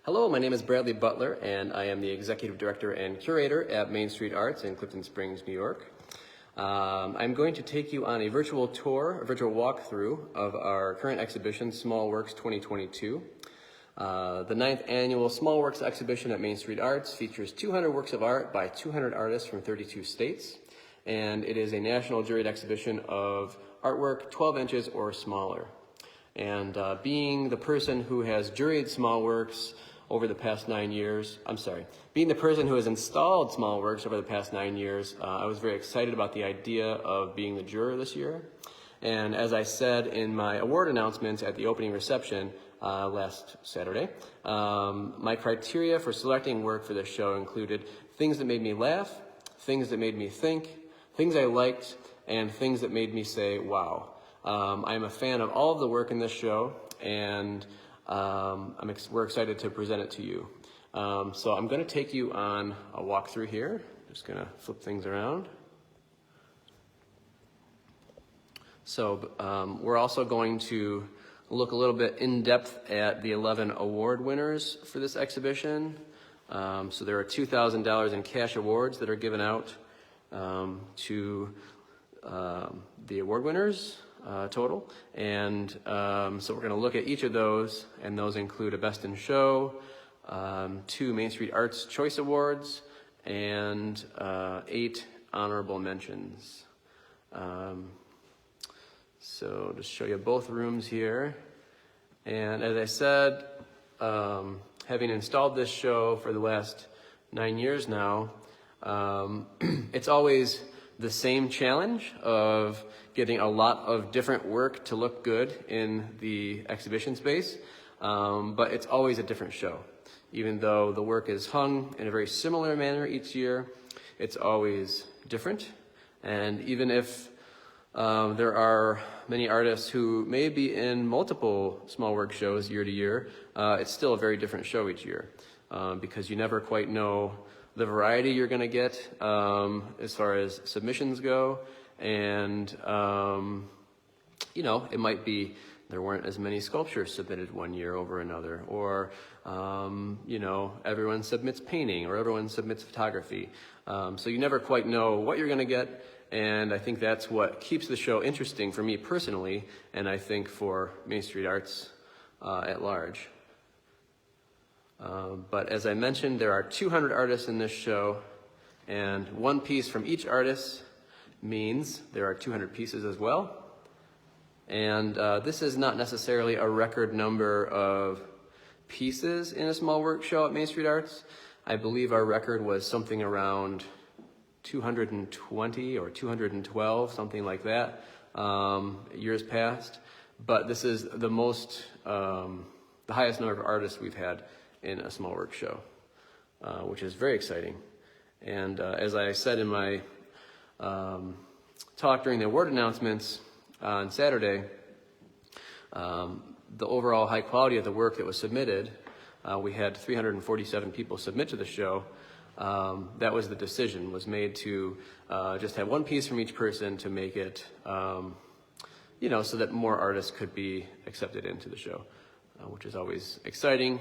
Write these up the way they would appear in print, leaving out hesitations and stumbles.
Hello, my name is Bradley Butler, and I am the Executive Director and Curator at Main Street Arts in Clifton Springs, New York. I'm going to take you on a virtual tour, a virtual walkthrough of our current exhibition, Small Works 2022. The 9th annual Small Works exhibition at Main Street Arts features 200 works of art by 200 artists from 32 states, and it is a national juried exhibition of artwork 12 inches or smaller. And being the person who has juried small works over the past 9 years, being the person who has installed small works over the past 9 years, I was very excited about the idea of being the juror this year. And as I said in my award announcements at the opening reception last Saturday, my criteria for selecting work for this show included things that made me laugh, things that made me think, things I liked, and things that made me say, wow. I'm a fan of all of the work in this show, and we're excited to present it to you. So I'm going to take you on a walkthrough here. Just going to flip things around. So we're also going to look a little bit in depth at the 11 award winners for this exhibition. So there are $2,000 in cash awards that are given out to the award winners. Total, and so we're going to look at each of those, and those include a Best in Show, 2 Main Street Arts Choice Awards, and 8 honorable mentions. So just show you both rooms here, and as I said, having installed this show for the last 9 years now, it's always the same challenge of getting a lot of different work to look good in the exhibition space, but it's always a different show. Even though the work is hung in a very similar manner each year, it's always different. And even if there are many artists who may be in multiple small work shows year to year, it's still a very different show each year, because you never quite know the variety you're going to get as far as submissions go, and it might be there weren't as many sculptures submitted one year over another, or everyone submits painting or everyone submits photography, so you never quite know what you're going to get, and I think that's what keeps the show interesting for me personally, and I think for Main Street Arts at large. But as I mentioned, there are 200 artists in this show, and one piece from each artist means there are 200 pieces as well. And this is not necessarily a record number of pieces in a small work show at Main Street Arts. I believe our record was something around 220 or 212, something like that, years past. But this is the highest number of artists we've had in a small work show, which is very exciting. And as I said in my talk during the award announcements on Saturday, the overall high quality of the work that was submitted, we had 347 people submit to the show. That was the decision, was made to just have one piece from each person to make it, so that more artists could be accepted into the show, which is always exciting.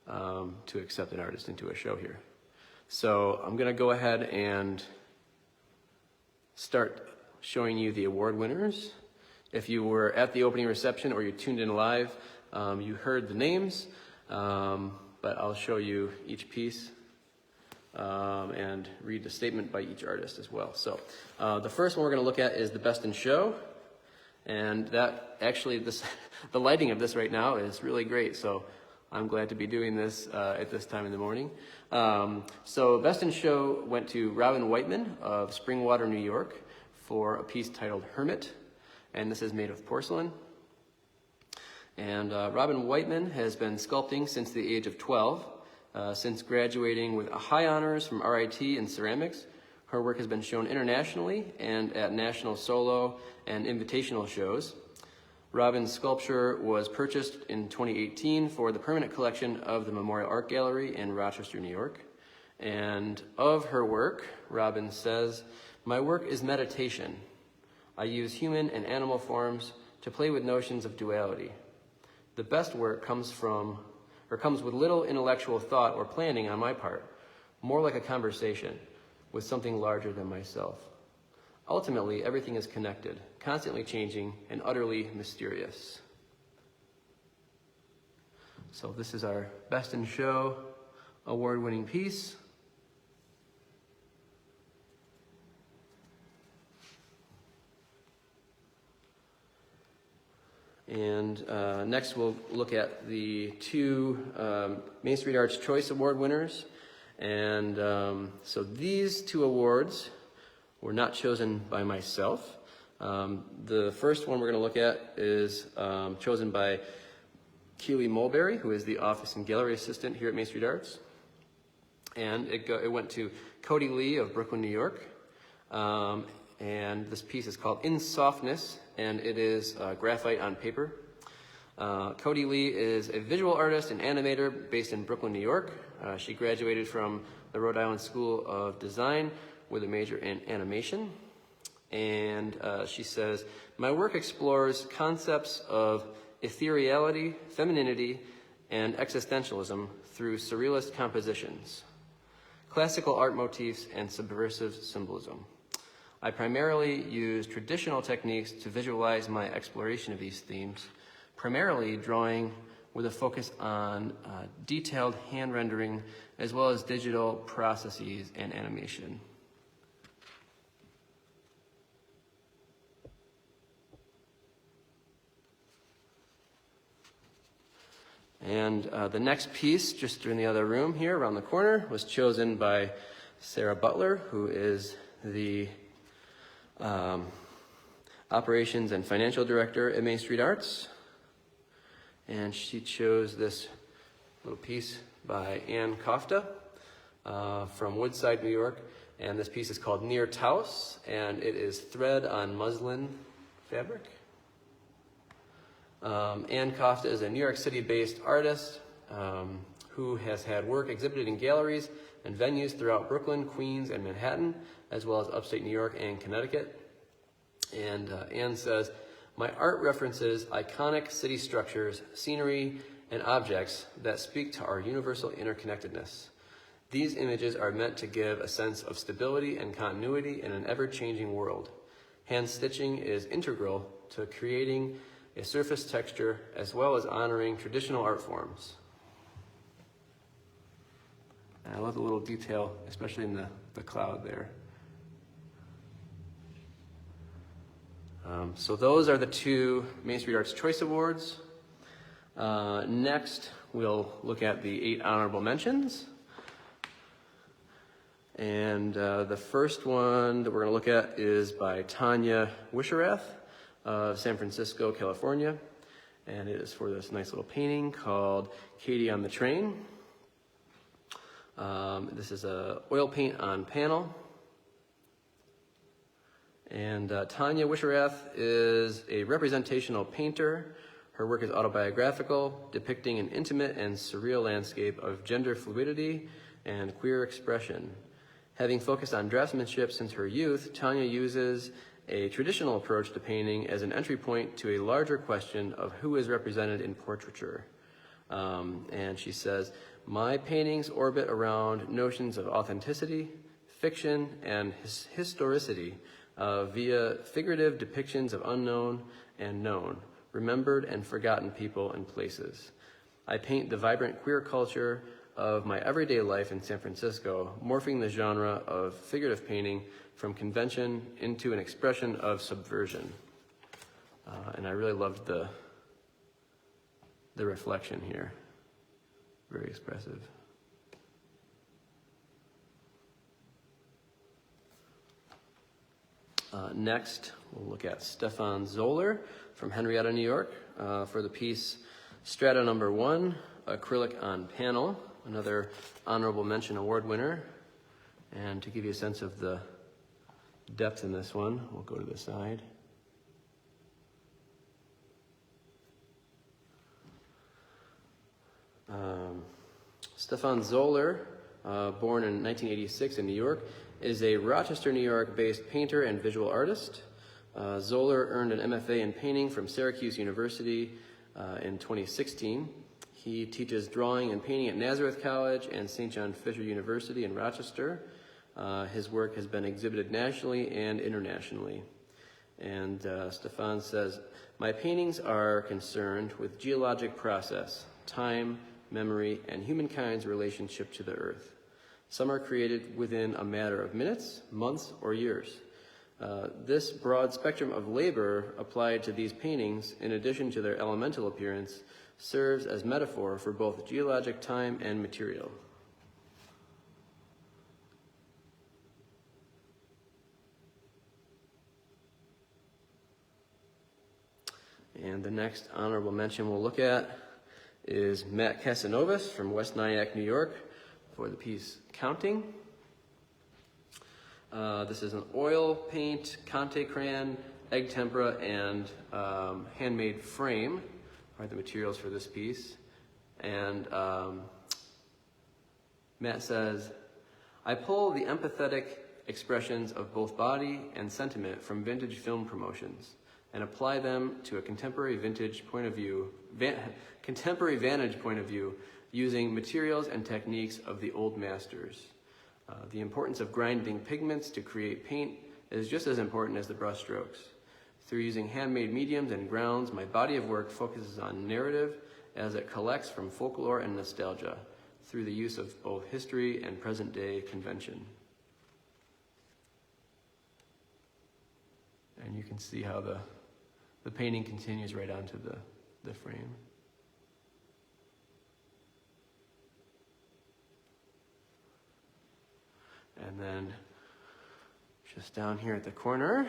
To accept an artist into a show here. So I'm going to go ahead and start showing you the award winners. If you were at the opening reception or you tuned in live, you heard the names, but I'll show you each piece and read the statement by each artist as well. So the first one we're going to look at is the Best in Show, and that actually, the lighting of this right now is really great, so I'm glad to be doing this at this time in the morning. So Best in Show went to Robin Whiteman of Springwater, New York, for a piece titled Hermit, and this is made of porcelain. And Robin Whiteman has been sculpting since the age of 12. Since graduating with a high honors from RIT in ceramics, her work has been shown internationally and at national solo and invitational shows. Robin's sculpture was purchased in 2018 for the permanent collection of the Memorial Art Gallery in Rochester, New York. And of her work, Robin says, "My work is meditation. I use human and animal forms to play with notions of duality. The best work comes from comes with little intellectual thought or planning on my part, more like a conversation with something larger than myself. Ultimately, everything is connected, constantly changing, and utterly mysterious. So this is our Best in Show award-winning piece. And next we'll look at the two Main Street Arts Choice Award winners. And so these two awards were not chosen by myself. The first one we're going to look at is chosen by Keely Mulberry, who is the Office and Gallery Assistant here at Main Street Arts. And it went to Cody Lee of Brooklyn, New York. And this piece is called In Softness, and it is graphite on paper. Cody Lee is a visual artist and animator based in Brooklyn, New York. She graduated from the Rhode Island School of Design with a major in animation. And she says, my work explores concepts of ethereality, femininity, and existentialism through surrealist compositions, classical art motifs, and subversive symbolism. I primarily use traditional techniques to visualize my exploration of these themes, primarily drawing with a focus on detailed hand rendering as well as digital processes and animation. And the next piece, just in the other room here around the corner, was chosen by Sarah Butler, who is the Operations and Financial Director at Main Street Arts. And she chose this little piece by Ann Kofta from Woodside, New York. And this piece is called Near Taos, and it is thread on muslin fabric. Ann Kofta is a New York City-based artist who has had work exhibited in galleries and venues throughout Brooklyn, Queens, and Manhattan, as well as upstate New York and Connecticut. And Ann says, my art references iconic city structures, scenery, and objects that speak to our universal interconnectedness. These images are meant to give a sense of stability and continuity in an ever-changing world. Hand stitching is integral to creating a surface texture as well as honoring traditional art forms. And I love the little detail, especially in the cloud there. So those are the two Main Street Arts Choice Awards. Next, we'll look at the 8 honorable mentions. And the first one that we're going to look at is by Tanya Wisharath of San Francisco, California. And it is for this nice little painting called Katie on the Train. This is a oil paint on panel. And Tanya Wisharath is a representational painter. Her work is autobiographical, depicting an intimate and surreal landscape of gender fluidity and queer expression. Having focused on draftsmanship since her youth, Tanya uses a traditional approach to painting as an entry point to a larger question of who is represented in portraiture. And she says, my paintings orbit around notions of authenticity, fiction, and historicity via figurative depictions of unknown and known, remembered and forgotten people and places. I paint the vibrant queer culture of my everyday life in San Francisco, morphing the genre of figurative painting from convention into an expression of subversion. And I really loved the reflection here. Very expressive. Next, we'll look at Stefan Zoller from Henrietta, New York, for the piece Strata Number 1, Acrylic on Panel, another honorable mention award winner. And to give you a sense of the depth in this one, we'll go to the side. Stefan Zoller, born in 1986 in New York, is a Rochester, New York-based painter and visual artist. Zoller earned an MFA in painting from Syracuse University in 2016. He teaches drawing and painting at Nazareth College and St. John Fisher University in Rochester. His work has been exhibited nationally and internationally. And Stefan says, my paintings are concerned with geologic process, time, memory, and humankind's relationship to the earth. Some are created within a matter of minutes, months, or years. This broad spectrum of labor applied to these paintings, in addition to their elemental appearance, serves as metaphor for both geologic time and material. And the next honorable mention we'll look at is Matt Casanovas from West Nyack, New York, for the piece Counting. This is an oil paint, Conte crayon, egg tempera, and handmade frame are the materials for this piece. And Matt says, I pull the empathetic expressions of both body and sentiment from vintage film promotions and apply them to a contemporary vantage point of view using materials and techniques of the old masters. The importance of grinding pigments to create paint is just as important as the brush strokes. Through using handmade mediums and grounds, my body of work focuses on narrative as it collects from folklore and nostalgia through the use of both history and present-day convention. And you can see how the painting continues right onto the frame. And then just down here at the corner,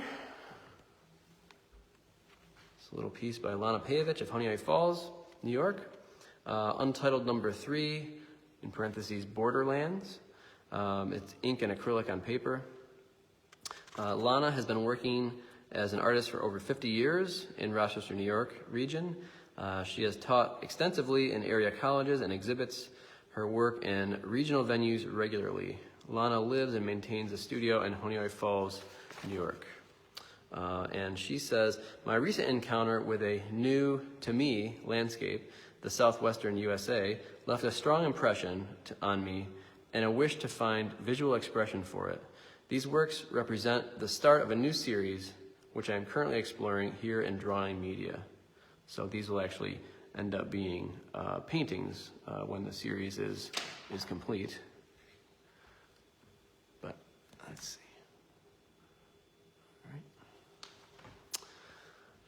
it's a little piece by Lana Pejovich of Honeoye Falls, New York. Untitled number 3, in parentheses, Borderlands. It's ink and acrylic on paper. Lana has been working as an artist for over 50 years in Rochester, New York region. She has taught extensively in area colleges and exhibits her work in regional venues regularly. Lana lives and maintains a studio in Honeoye Falls, New York. And she says, my recent encounter with a new, to me, landscape, the southwestern USA, left a strong impression on me and a wish to find visual expression for it. These works represent the start of a new series, which I am currently exploring here in Drawing Media. So these will actually end up being paintings when the series is complete. But let's see.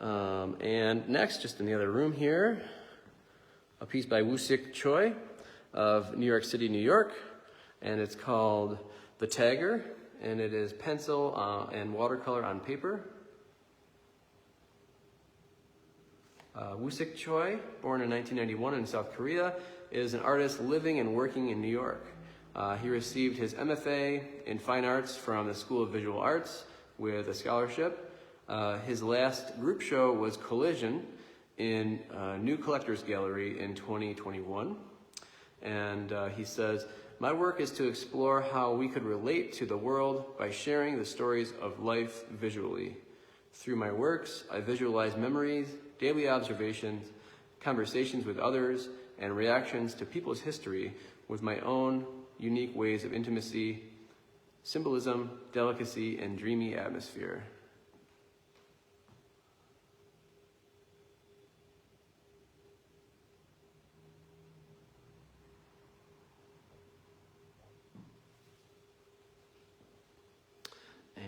All right. And next, just in the other room here, a piece by Woo-Sik Choi of New York City, New York, and it's called The Tagger, and it is pencil and watercolor on paper. Woo-Sik Choi, born in 1991 in South Korea, is an artist living and working in New York. He received his MFA in Fine Arts from the School of Visual Arts with a scholarship. His last group show was Collision in New Collectors Gallery in 2021. And he says, my work is to explore how we could relate to the world by sharing the stories of life visually. Through my works, I visualize memories, daily observations, conversations with others, and reactions to people's history with my own unique ways of intimacy, symbolism, delicacy, and dreamy atmosphere.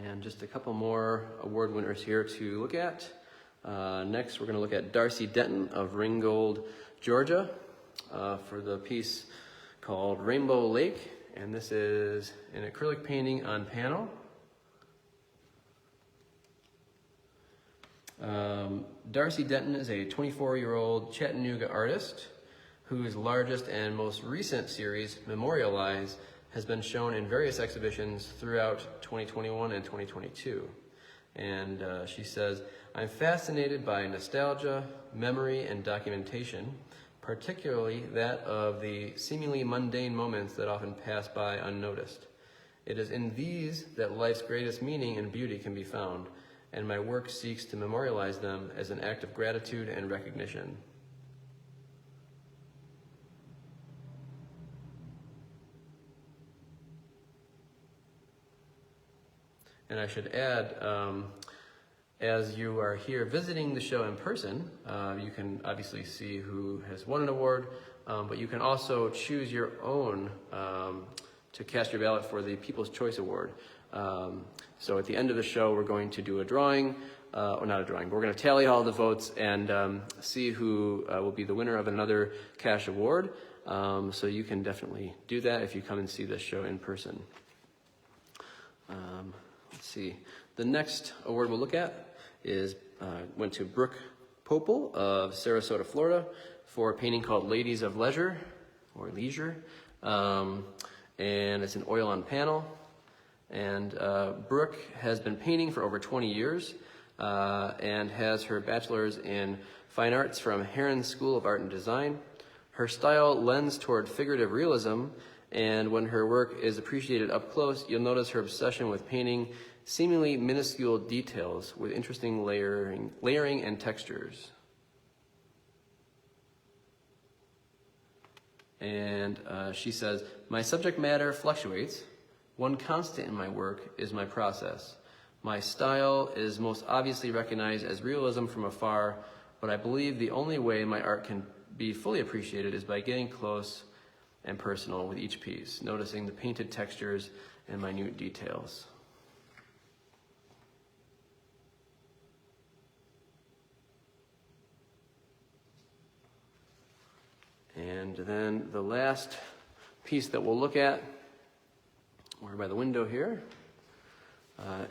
And just a couple more award winners here to look at. Next, we're going to look at Darcy Denton of Ringgold, Georgia, for the piece called Rainbow Lake. And this is an acrylic painting on panel. Darcy Denton is a 24-year-old Chattanooga artist whose largest and most recent series, Memorialize, has been shown in various exhibitions throughout 2021 and 2022. And she says, I'm fascinated by nostalgia, memory, and documentation, particularly that of the seemingly mundane moments that often pass by unnoticed. It is in these that life's greatest meaning and beauty can be found, and my work seeks to memorialize them as an act of gratitude and recognition. And I should add, as you are here visiting the show in person, you can obviously see who has won an award, but you can also choose your own to cast your ballot for the People's Choice Award. So at the end of the show, we're going to do a drawing, or not a drawing, but we're going to tally all the votes and see who will be the winner of another cash award. So you can definitely do that if you come and see this show in person. Let's see. The next award we'll look at went to Brooke Popel of Sarasota, Florida, for a painting called Ladies of Leisure, or Leisure. And it's an oil on panel. And Brooke has been painting for over 20 years and has her bachelor's in fine arts from Herron School of Art and Design. Her style lends toward figurative realism, and when her work is appreciated up close, you'll notice her obsession with painting seemingly minuscule details with interesting layering and textures. And she says, "My subject matter fluctuates. One constant in my work is my process. My style is most obviously recognized as realism from afar, but I believe the only way my art can be fully appreciated is by getting close and personal with each piece, noticing the painted textures and minute details." And then the last piece that we'll look at, or by the window here,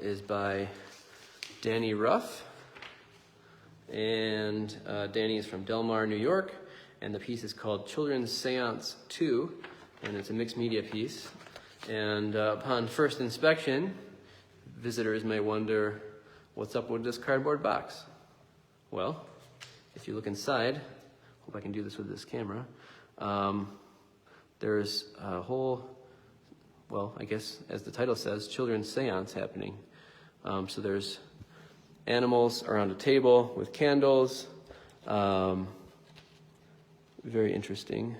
is by Danny Ruff. And Danny is from Del Mar, New York, and the piece is called Children's Seance 2, and it's a mixed media piece. And upon first inspection, visitors may wonder, what's up with this cardboard box? Well, if you look inside, hope I can do this with this camera, there's a whole, well, I guess as the title says, children's seance happening. So there's animals around a table with candles. Very interesting.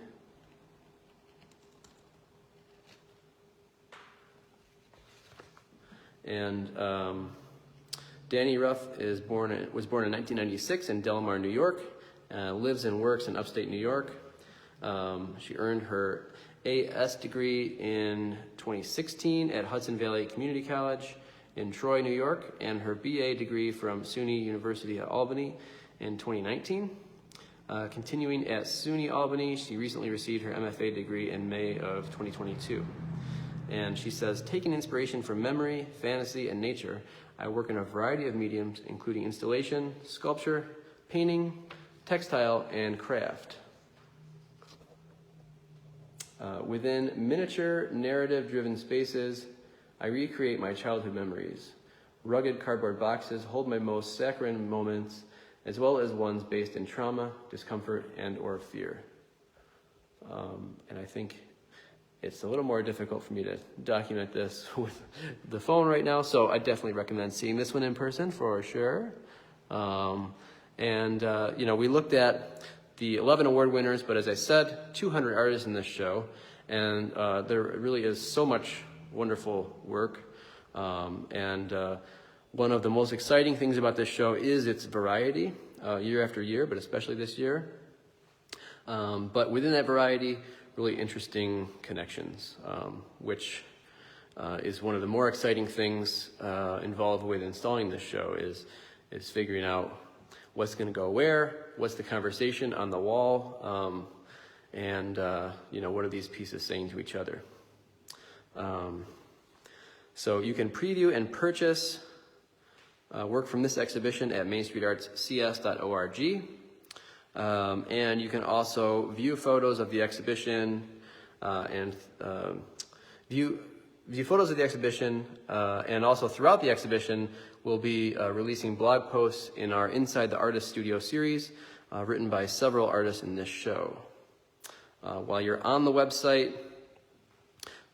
And Danny Ruff was born in 1996 in Del Mar, New York. Lives and works in upstate New York. She earned her AS degree in 2016 at Hudson Valley Community College in Troy, New York, and her BA degree from SUNY University at Albany in 2019. Continuing at SUNY Albany, she recently received her MFA degree in May of 2022. And she says, taking inspiration from memory, fantasy, and nature, I work in a variety of mediums, including installation, sculpture, painting, textile, and craft. Within miniature, narrative-driven spaces, I recreate my childhood memories. Rugged cardboard boxes hold my most saccharine moments, as well as ones based in trauma, discomfort, and/or fear. And I think it's a little more difficult for me to document this with the phone right now, so I definitely recommend seeing this one in person for sure. You know, we looked at the 11 award winners, but as I said, 200 artists in this show, and there really is so much wonderful work. One of the most exciting things about this show is its variety, year after year, but especially this year. But within that variety, really interesting connections, which is one of the more exciting things involved with installing this show is figuring out what's going to go where, what's the conversation on the wall, you know, what are these pieces saying to each other. So you can preview and purchase work from this exhibition at mainstreetartscs.org. And you can also view photos of the exhibition and also throughout the exhibition, we'll be releasing blog posts in our Inside the Artist Studio series written by several artists in this show. While you're on the website,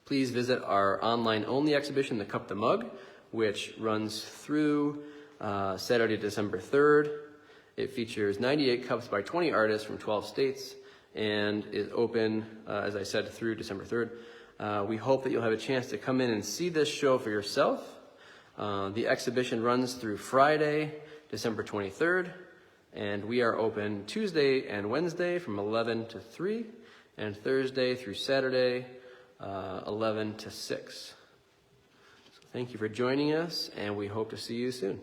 please visit our online-only exhibition, The Cup the Mug, which runs through Saturday, December 3rd. It features 98 cups by 20 artists from 12 states and is open, as I said, through December 3rd. We hope that you'll have a chance to come in and see this show for yourself. The exhibition runs through Friday, December 23rd, and we are open Tuesday and Wednesday from 11 to 3, and Thursday through Saturday, 11 to 6. So thank you for joining us, and we hope to see you soon.